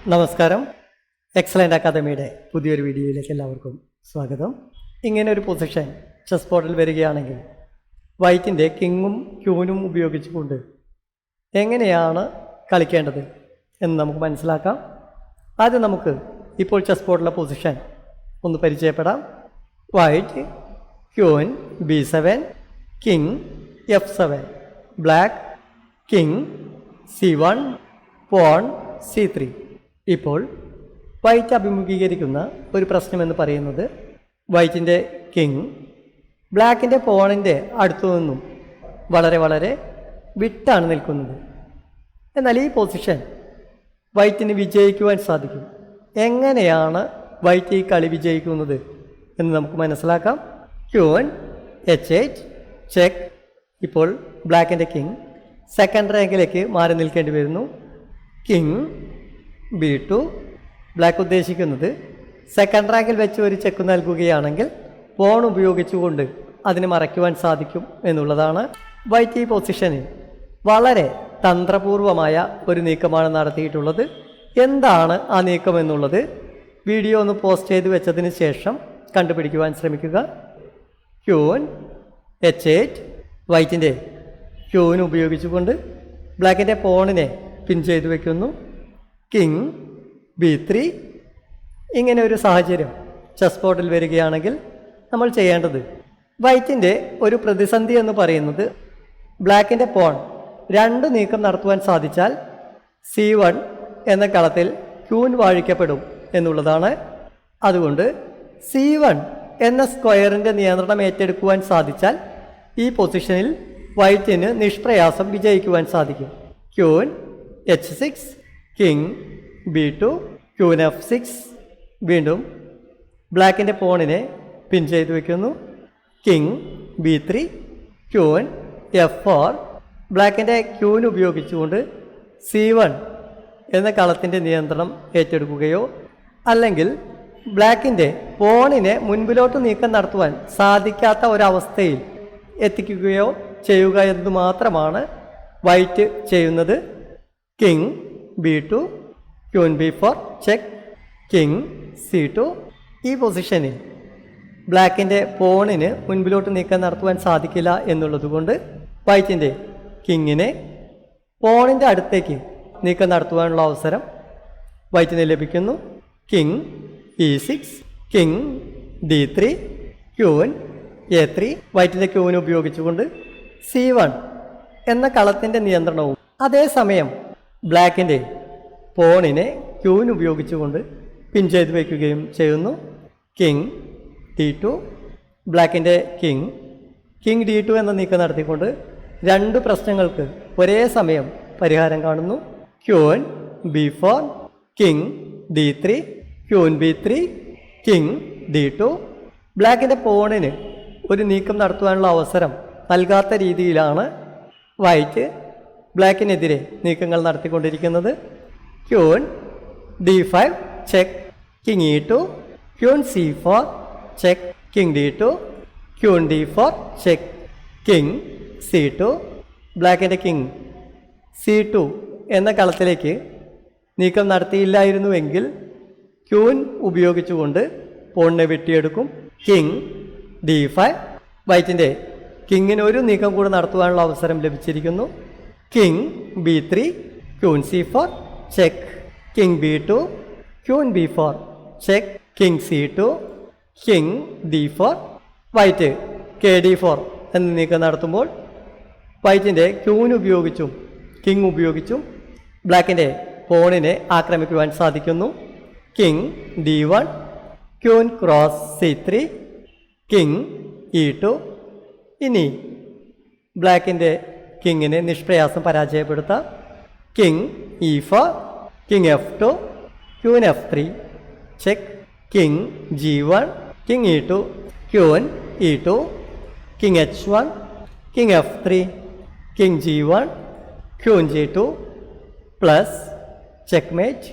നമസ്കാരം. എക്സലൻ്റ് അക്കാദമിയുടെ പുതിയൊരു വീഡിയോയിലേക്ക് എല്ലാവർക്കും സ്വാഗതം. ഇങ്ങനെ ഒരു പൊസിഷൻ ചെസ് ബോർഡിൽ വരികയാണെങ്കിൽ വൈറ്റിൻ്റെ കിങ്ങും ക്യൂനും ഉപയോഗിച്ചുകൊണ്ട് എങ്ങനെയാണ് കളിക്കേണ്ടത് എന്ന് നമുക്ക് മനസ്സിലാക്കാം. ആദ്യം നമുക്ക് ഇപ്പോൾ ചെസ് ബോർഡിലെ പൊസിഷൻ ഒന്ന് പരിചയപ്പെടാം. White queen B7, king F7, black king C1, pawn C3. ഇപ്പോൾ വൈറ്റ് അഭിമുഖീകരിക്കുന്ന ഒരു പ്രശ്നമെന്ന് പറയുന്നത് വൈറ്റിൻ്റെ കിങ് ബ്ലാക്കിൻ്റെ പോണിൻ്റെ അടുത്തു നിന്നും വളരെ വിട്ടാണ് നിൽക്കുന്നത്. എന്നാൽ ഈ പൊസിഷൻ വൈറ്റിന് വിജയിക്കുവാൻ സാധിക്കും. എങ്ങനെയാണ് വൈറ്റ് ഈ കളി വിജയിക്കുന്നത് എന്ന് നമുക്ക് മനസ്സിലാക്കാം. Queen H8 check. ഇപ്പോൾ ബ്ലാക്കിൻ്റെ കിങ് സെക്കൻഡ് റാങ്കിലേക്ക് മാറി നിൽക്കേണ്ടി വരുന്നു. King B2. ബ്ലാക്ക് ഉദ്ദേശിക്കുന്നത് സെക്കൻഡ് റാങ്കിൽ വെച്ച് ഒരു ചെക്ക് നൽകുകയാണെങ്കിൽ പോൺ ഉപയോഗിച്ചുകൊണ്ട് അതിനെ മറയ്ക്കുവാൻ സാധിക്കും എന്നുള്ളതാണ്. വൈറ്റ് ഈ പൊസിഷനിൽ വളരെ തന്ത്രപൂർവമായ ഒരു നീക്കമാണ് നടത്തിയിട്ടുള്ളത്. എന്താണ് ആ നീക്കം എന്നുള്ളത് വീഡിയോ ഒന്ന് പോസ്റ്റ് ചെയ്ത് വെച്ചതിന് ശേഷം കണ്ടുപിടിക്കുവാൻ ശ്രമിക്കുക. ക്യൂൻ H8 വൈറ്റിൻ്റെ ക്യൂൻ ഉപയോഗിച്ചുകൊണ്ട് ബ്ലാക്കിൻ്റെ പോണിനെ പിൻ ചെയ്ത് വയ്ക്കുന്നു. King B3. ഇങ്ങനെ ഒരു സാഹചര്യം ചെസ് ബോർഡിൽ വരികയാണെങ്കിൽ നമ്മൾ ചെയ്യേണ്ടത് വൈറ്റിൻ്റെ ഒരു പ്രതിസന്ധി എന്ന് പറയുന്നത് ബ്ലാക്കിൻ്റെ പോൺ രണ്ട് നീക്കം നടത്തുവാൻ സാധിച്ചാൽ C1 എന്ന കളത്തിൽ ക്യൂൻ വാഴിക്കപ്പെടും എന്നുള്ളതാണ്. അതുകൊണ്ട് C1 എന്ന സ്ക്വയറിൻ്റെ നിയന്ത്രണം ഏറ്റെടുക്കുവാൻ സാധിച്ചാൽ ഈ പൊസിഷനിൽ വൈറ്റിന് നിഷ്പ്രയാസം വിജയിക്കുവാൻ സാധിക്കും. Queen H6, king B2, queen F6. വീണ്ടും ബ്ലാക്കിൻ്റെ പോണിനെ പിൻ ചെയ്ത് വയ്ക്കുന്നു. King B3, queen F4. ബ്ലാക്കിൻ്റെ queen ഉപയോഗിച്ചുകൊണ്ട് C1 എന്ന കളത്തിൻ്റെ നിയന്ത്രണം ഏറ്റെടുക്കുകയോ അല്ലെങ്കിൽ ബ്ലാക്കിൻ്റെ പോണിനെ മുൻപിലോട്ട് നീക്കം നടത്തുവാൻ സാധിക്കാത്ത ഒരവസ്ഥയിൽ എത്തിക്കുകയോ ചെയ്യുക എന്ന് മാത്രമാണ് വൈറ്റ് ചെയ്യുന്നത്. King B2, queen B4 check. King C2. ഈ പൊസിഷനിൽ ബ്ലാക്കിൻ്റെ പോണിന് മുൻപിലോട്ട് നീക്കം നടത്തുവാൻ സാധിക്കില്ല എന്നുള്ളതുകൊണ്ട് വൈറ്റിൻ്റെ കിങ്ങിനെ പോണിൻ്റെ അടുത്തേക്ക് നീക്കം നടത്തുവാനുള്ള അവസരം വൈറ്റിന് ലഭിക്കുന്നു. King E6, king D3, queen A3. വൈറ്റിൻ്റെ ക്യൂൻ ഉപയോഗിച്ചുകൊണ്ട് C1 എന്ന കളത്തിൻ്റെ നിയന്ത്രണവും അതേസമയം ബ്ലാക്കിൻ്റെ പോണിനെ ക്യൂൻ ഉപയോഗിച്ചുകൊണ്ട് പിൻ ചെയ്ത് വയ്ക്കുകയും ചെയ്യുന്നു. King D2. ബ്ലാക്കിൻ്റെ കിങ് D2 എന്ന നീക്കം നടത്തിക്കൊണ്ട് രണ്ട് പ്രശ്നങ്ങൾക്ക് ഒരേ സമയം പരിഹാരം കാണുന്നു. Queen B4, king D3, queen B3, king D2. ബ്ലാക്കിൻ്റെ പോണിന് ഒരു നീക്കം നടത്തുവാനുള്ള അവസരം നൽകാത്ത രീതിയിലാണ് വൈറ്റ് ബ്ലാക്കിനെതിരെ നീക്കങ്ങൾ നടത്തിക്കൊണ്ടിരിക്കുന്നത്. Queen D5 check. King E2, queen C4 check. King D2, queen D4 check. King C2. ബ്ലാക്കിൻ്റെ കിങ് C2 എന്ന കളത്തിലേക്ക് നീക്കം നടത്തിയില്ലായിരുന്നുവെങ്കിൽ ക്യൂൻ ഉപയോഗിച്ചുകൊണ്ട് പോണിനെ വെട്ടിയെടുക്കും. King D5. വൈറ്റിൻ്റെ കിങ്ങിന് ഒരു നീക്കം കൂടെ നടത്തുവാനുള്ള അവസരം ലഭിച്ചിരിക്കുന്നു. King B3, queen C4 check. King B2, queen B4 check. King C2, king D4. White KD4 എന്ന നീക്കം നടത്തുമ്പോൾ വൈറ്റിൻ്റെ ക്യൂൻ ഉപയോഗിച്ചും കിങ് ഉപയോഗിച്ചും ബ്ലാക്കിൻ്റെ പോണിനെ ആക്രമിക്കുവാൻ സാധിക്കുന്നു. King D1, queen cross C3, king E2. ഇനി ബ്ലാക്കിൻ്റെ കിങ്ങിനെ നിഷ്പ്രയാസം പരാജയപ്പെടുത്താം. King E4, king F2, queen F3 check. King G1, king E2, queen E2, king H1, king F3, king G1, queen G2 plus checkmate.